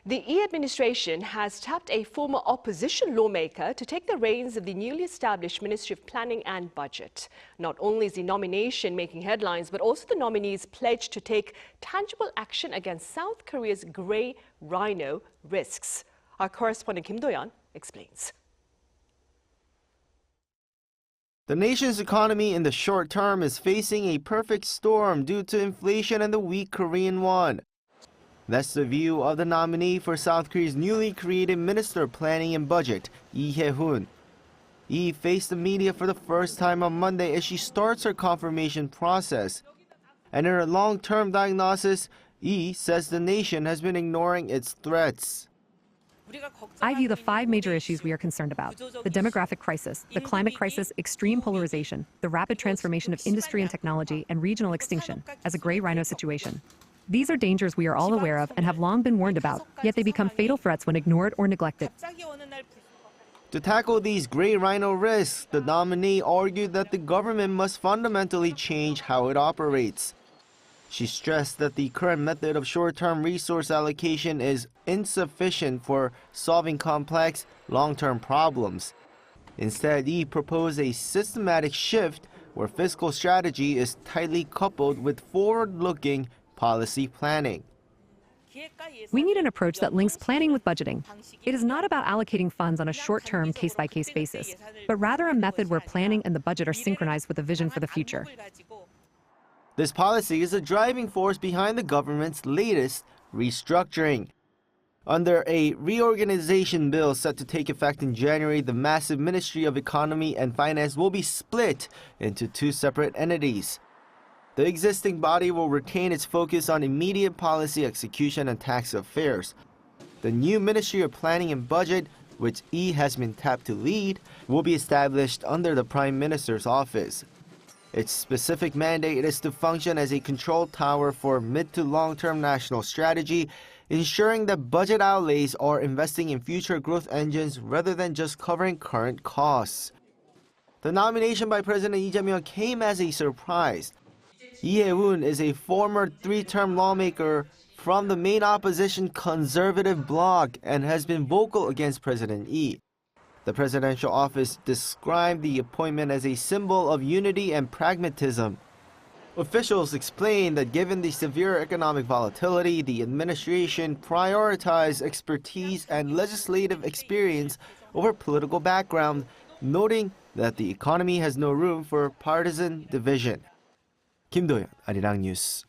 The Lee administration has tapped a former opposition lawmaker to take the reins of the newly established Ministry of Planning and Budget. Not only is the nomination making headlines, but also the nominee's pledge to take tangible action against South Korea's grey rhino risks. Our correspondent Kim Do-yeon explains. The nation's economy in the short term is facing a perfect storm due to inflation and the weak Korean won. That's the view of the nominee for South Korea's newly created Minister of Planning and Budget, Hye-hoon. Lee faced the media for the first time on Monday as she starts her confirmation process. And in her long-term diagnosis, Lee says the nation has been ignoring its threats. I view the 5 major issues we are concerned about: the demographic crisis, the climate crisis, extreme polarization, the rapid transformation of industry and technology, and regional extinction as a grey rhino situation. These are dangers we are all aware of and have long been warned about, yet they become fatal threats when ignored or neglected. To tackle these grey rhino risks, the nominee argued that the government must fundamentally change how it operates. She stressed that the current method of short-term resource allocation is insufficient for solving complex, long-term problems. Instead, Lee proposed a systematic shift where fiscal strategy is tightly coupled with forward-looking policy planning. We need an approach that links planning with budgeting. It is not about allocating funds on a short-term, case-by-case basis, but rather a method where planning and the budget are synchronized with a vision for the future. This policy is a driving force behind the government's latest restructuring. Under a reorganization bill set to take effect in January, the massive Ministry of Economy and Finance will be split into 2 separate entities. The existing body will retain its focus on immediate policy execution and tax affairs. The new Ministry of Planning and Budget, which Lee has been tapped to lead, will be established under the Prime Minister's office. Its specific mandate is to function as a control tower for mid to long-term national strategy, ensuring that budget outlays are investing in future growth engines rather than just covering current costs. The nomination by President Lee Jae-myung came as a surprise. Hye-hoon is a former 3-term lawmaker from the main opposition conservative bloc and has been vocal against President Lee. The presidential office described the appointment as a symbol of unity and pragmatism. Officials explained that given the severe economic volatility, the administration prioritized expertise and legislative experience over political background, noting that the economy has no room for partisan division. Kim Do-yeon, 아리랑뉴스.